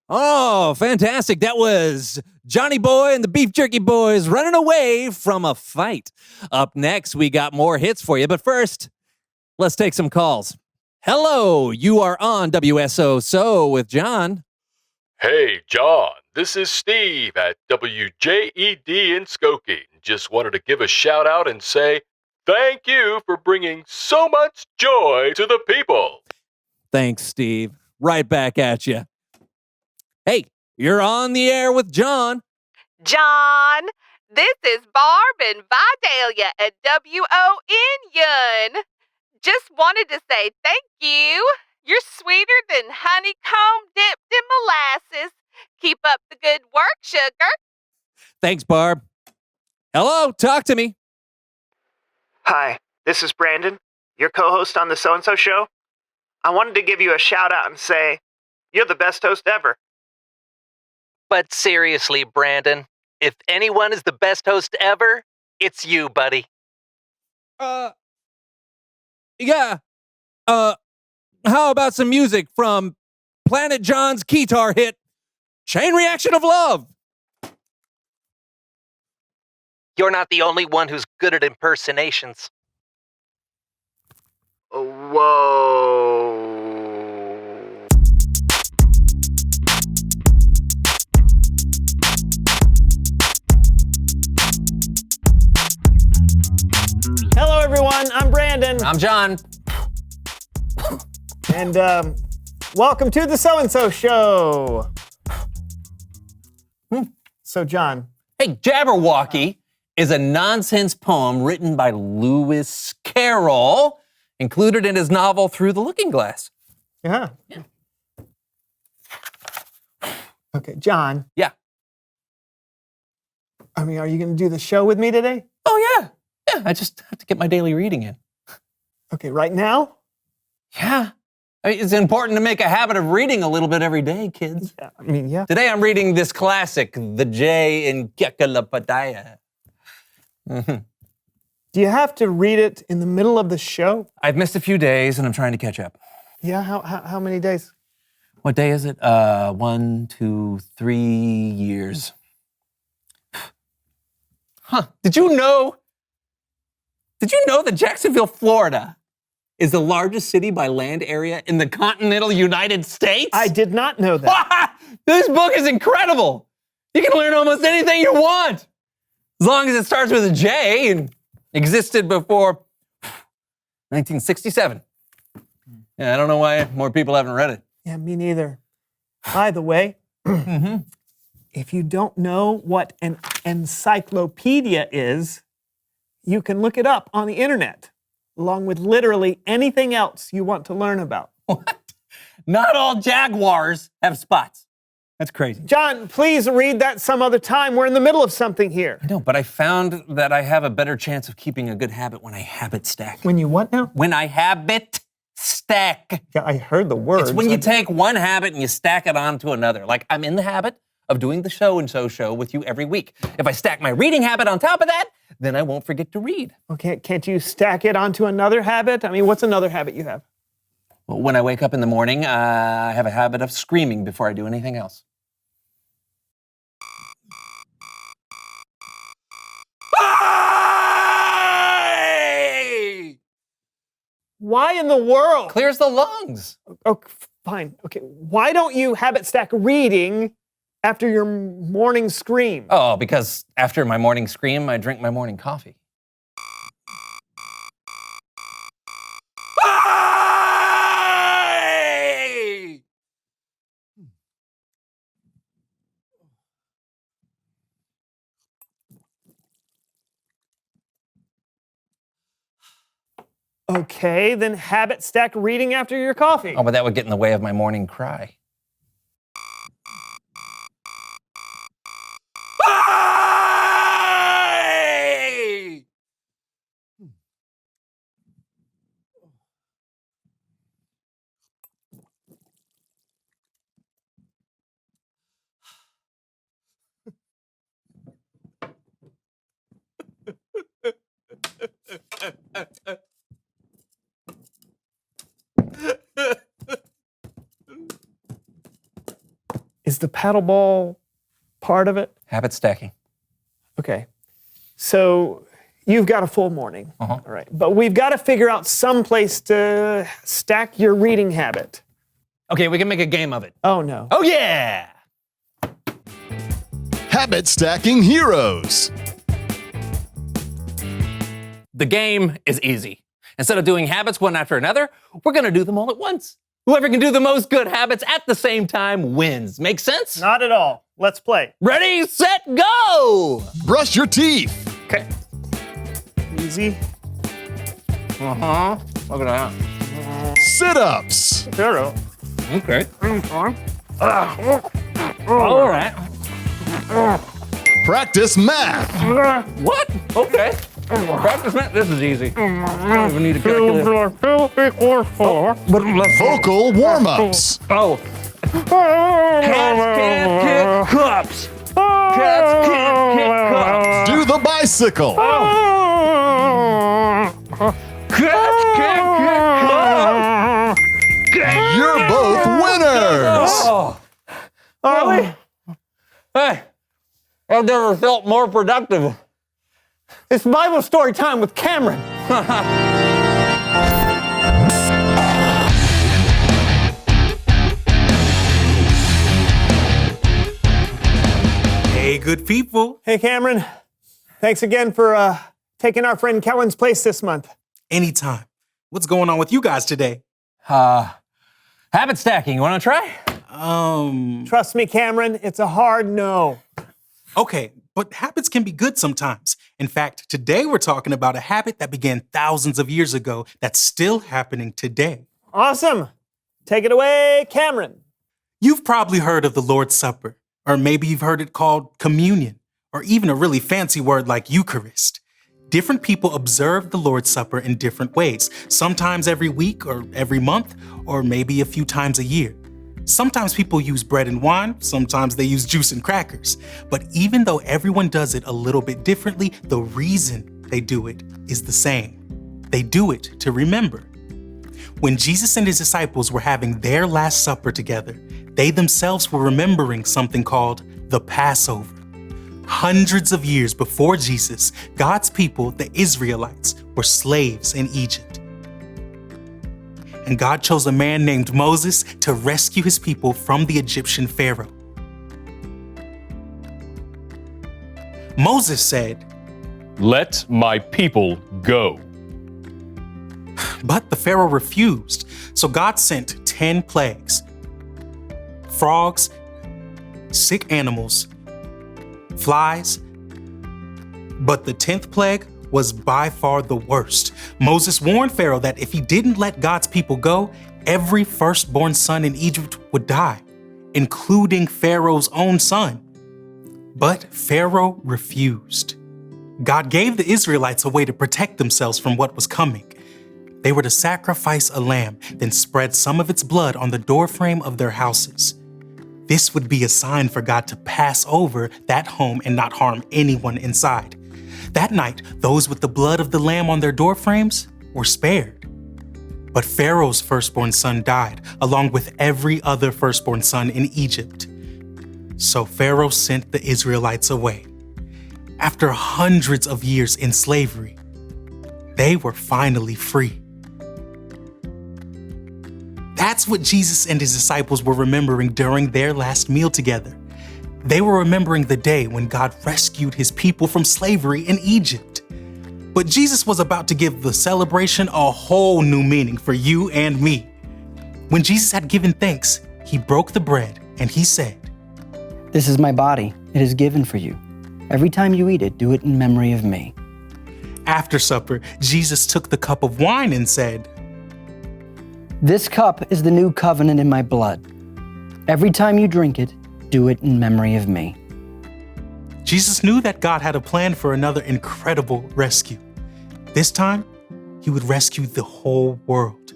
Oh, fantastic. That was Johnny Boy and the Beef Jerky Boys running away from a fight. Up next, we got more hits for you. But first, let's take some calls. Hello, you are on WSO with John. Hey, John, this is Steve at WJED in Skokie. Just wanted to give a shout out and say thank you for bringing so much joy to the people. Thanks, Steve. Right back at you. Hey, you're on the air with John. John, this is Barb and Vidalia at WON. Just wanted to say thank you. You're sweeter than honeycomb dipped in molasses. Keep up the good work, sugar. Thanks, Barb. Hello, talk to me. Hi, this is Brandon, your co-host on the So-and-So Show. I wanted to give you a shout-out and say, you're the best host ever. But seriously, Brandon, if anyone is the best host ever, it's you, buddy. Yeah. How about some music from Planet John's guitar hit, Chain Reaction of Love? You're not the only one who's good at impersonations. Whoa. Hello, everyone. I'm Brandon. I'm John. And welcome to the So-and-So Show. So, John. Hey, Jabberwocky is a nonsense poem written by Lewis Carroll, included in his novel Through the Looking Glass. Yeah. Okay, John. Yeah. I mean, are you going to do the show with me today? Oh, yeah. Yeah, I just have to get my daily reading in. Okay, right now? Yeah. I mean, it's important to make a habit of reading a little bit every day, kids. Yeah, I mean, yeah. Today I'm reading this classic, The Jay in Kekalapadaya. Do you have to read it in the middle of the show? I've missed a few days and I'm trying to catch up. Yeah, how many days? What day is it? 1, 2, 3 years. Huh. Did you know that Jacksonville, Florida is the largest city by land area in the continental United States? I did not know that. This book is incredible. You can learn almost anything you want, as long as it starts with a J and existed before 1967. Yeah, I don't know why more people haven't read it. Yeah, me neither. By the way, if you don't know what an encyclopedia is, you can look it up on the internet, along with literally anything else you want to learn about. What? Not all jaguars have spots. That's crazy. John, please read that some other time. We're in the middle of something here. I know, but I found that I have a better chance of keeping a good habit when I habit stack. When you what now? When I habit stack. Yeah, I heard the words. It's when you take one habit and you stack it onto another. Like, I'm in the habit of doing the So-and-So Show with you every week. If I stack my reading habit on top of that, then I won't forget to read. Okay, can't you stack it onto another habit? I mean, what's another habit you have? Well, when I wake up in the morning, I have a habit of screaming before I do anything else. Why in the world? Clears the lungs. Oh, fine. Okay, why don't you habit stack reading after your morning scream? Oh, because after my morning scream, I drink my morning coffee. Okay, then habit stack reading after your coffee. Oh, but that would get in the way of my morning cry. Is the paddle ball part of it? Habit stacking. Okay. So you've got a full morning. Uh-huh. All right. But we've got to figure out some place to stack your reading habit. Okay, we can make a game of it. Oh, no. Oh, yeah! Habit Stacking Heroes. The game is easy. Instead of doing habits one after another, we're going to do them all at once. Whoever can do the most good habits at the same time wins. Make sense? Not at all. Let's play. Ready, set, go! Brush your teeth. Okay. Easy. Uh-huh. Look at that. Sit-ups. Zero. Okay. All right. Practice math. What? Okay. Practice math. This is easy. I don't even need a calculator. 2 equals 4. Vocal warm-ups. Oh. Cats can't kick cups. Cats can't kick cups. Do the bicycle. Cats can't kick cups. You're both winners. Oh. Are we? Hey, I've never felt more productive. It's Bible story time with Cameron. Hey, good people. Hey, Cameron. Thanks again for taking our friend Kellen's place this month. Anytime. What's going on with you guys today? Habit stacking. You want to try? Trust me, Cameron, it's a hard no. Okay, but habits can be good sometimes. In fact, today we're talking about a habit that began thousands of years ago that's still happening today. Awesome. Take it away, Cameron. You've probably heard of the Lord's Supper, or maybe you've heard it called communion, or even a really fancy word like Eucharist. Different people observe the Lord's Supper in different ways, sometimes every week or every month, or maybe a few times a year. Sometimes people use bread and wine, sometimes they use juice and crackers. But even though everyone does it a little bit differently, the reason they do it is the same. They do it to remember. When Jesus and his disciples were having their Last Supper together, they themselves were remembering something called the Passover. Hundreds of years before Jesus, God's people, the Israelites, were slaves in Egypt. And God chose a man named Moses to rescue his people from the Egyptian Pharaoh. Moses said, Let my people go. but the Pharaoh refused, so God sent 10 plagues: frogs, sick animals, flies. But the 10th plague was by far the worst. Moses warned Pharaoh that if he didn't let God's people go, every firstborn son in Egypt would die, including Pharaoh's own son. But Pharaoh refused. God gave the Israelites a way to protect themselves from what was coming. They were to sacrifice a lamb, then spread some of its blood on the doorframe of their houses. This would be a sign for God to pass over that home and not harm anyone inside. That night, those with the blood of the lamb on their doorframes were spared. But Pharaoh's firstborn son died, along with every other firstborn son in Egypt. So Pharaoh sent the Israelites away. After hundreds of years in slavery, they were finally free. That's what Jesus and his disciples were remembering during their last meal together. They were remembering the day when God rescued his people from slavery in Egypt. But Jesus was about to give the celebration a whole new meaning for you and me. When Jesus had given thanks, he broke the bread and he said, This is my body. It is given for you. Every time you eat it, do it in memory of me. After supper, Jesus took the cup of wine and said, This cup is the new covenant in my blood. Every time you drink it, do it in memory of me. Jesus knew that God had a plan for another incredible rescue. This time, he would rescue the whole world.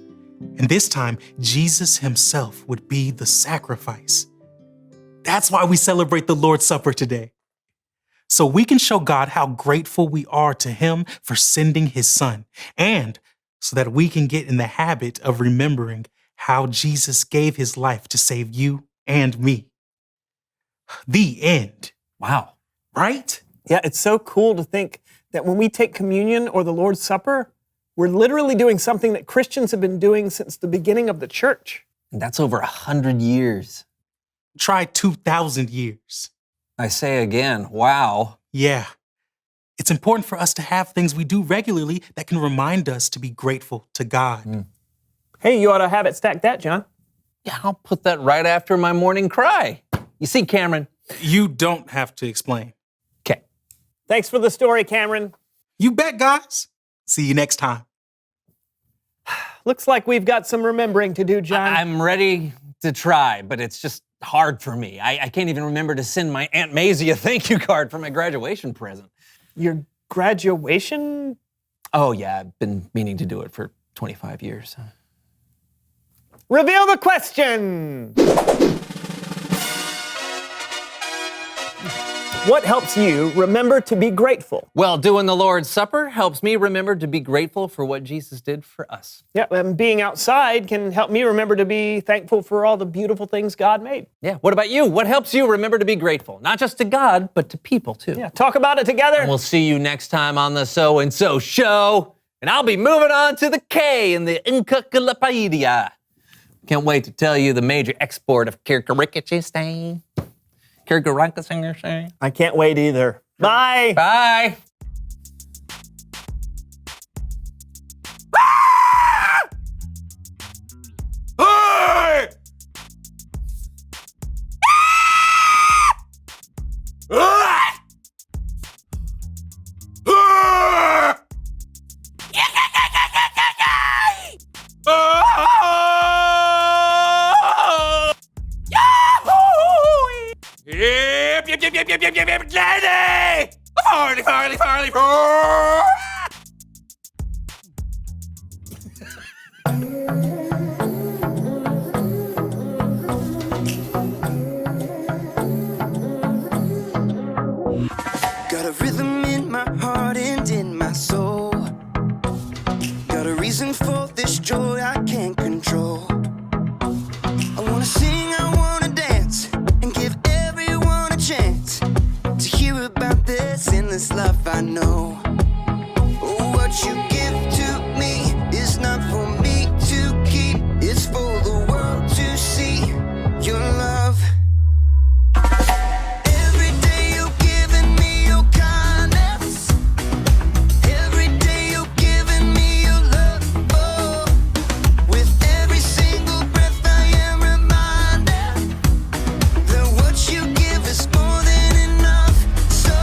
And this time, Jesus himself would be the sacrifice. That's why we celebrate the Lord's Supper today. So we can show God how grateful we are to him for sending his son, and so that we can get in the habit of remembering how Jesus gave his life to save you and me. The end. Wow. Right? Yeah, it's so cool to think that when we take communion or the Lord's Supper, we're literally doing something that Christians have been doing since the beginning of the church. And that's over 100 years. Try 2,000 years. I say again, wow. Yeah. It's important for us to have things we do regularly that can remind us to be grateful to God. Hey, you ought to have it stacked that, John. Yeah, I'll put that right after my morning cry. You see, Cameron. You don't have to explain. Okay. Thanks for the story, Cameron. You bet, guys. See you next time. Looks like we've got some remembering to do, John. I'm ready to try, but it's just hard for me. I can't even remember to send my Aunt Maisie a thank you card for my graduation present. Your graduation? Oh, yeah, I've been meaning to do it for 25 years. Reveal the question! What helps you remember to be grateful? Well, doing the Lord's Supper helps me remember to be grateful for what Jesus did for us. Yeah, and being outside can help me remember to be thankful for all the beautiful things God made. Yeah, what about you? What helps you remember to be grateful? Not just to God, but to people too. Yeah, talk about it together. And we'll see you next time on the So and So Show. And I'll be moving on to the K in the Encyclopedia. Can't wait to tell you the major export of Kyrgyzstan. Kyrgyzstan. I can't wait either. Bye. Bye. Got a rhythm in my heart and in my soul. Got a reason for this joy I can't control. I wanna sing, I wanna dance, and give everyone a chance to hear about this endless love I know. Oh, what you give to me is not for me to keep, it's for the world to see your love. Every day you're giving me your kindness. Every day you're giving me your love. Oh, with every single breath I am reminded that what you give is more than enough. So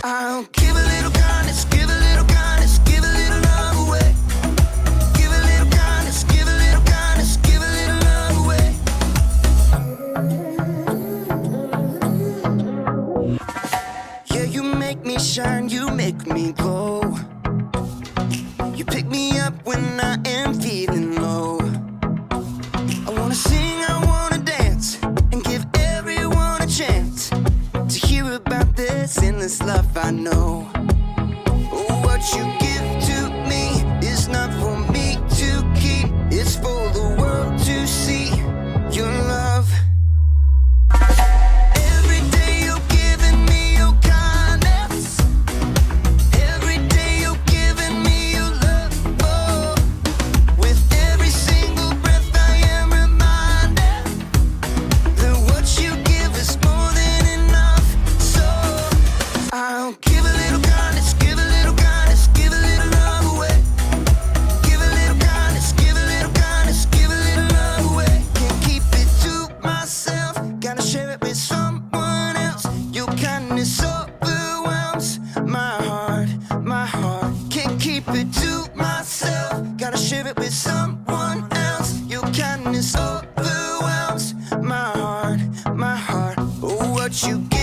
I'll give a little kindness, give a little kindness, give a little love away. Give a little kindness, give a little kindness, give a little love away. Yeah, you make me shine, you make me glow. You pick me up when I am feeling low. I wanna sing, I wanna dance, and give everyone a chance to hear about this endless love I know. Oh, what you give to me is not for me to keep, it's for the world to see your love. Every day you're giving me your kindness. Every day you're giving me your love. Oh, with every single breath I am reminded that what you give is more than enough. So I'll give a little kindness, give a little kindness, give a little love away. Give a little kindness, give a little kindness, give a little love away. Can't keep it to myself, gotta share it with someone else. Your kindness overwhelms my heart, my heart. Can't keep it to myself, gotta share it with someone else. Your kindness overwhelms my heart, my heart. Oh, what you give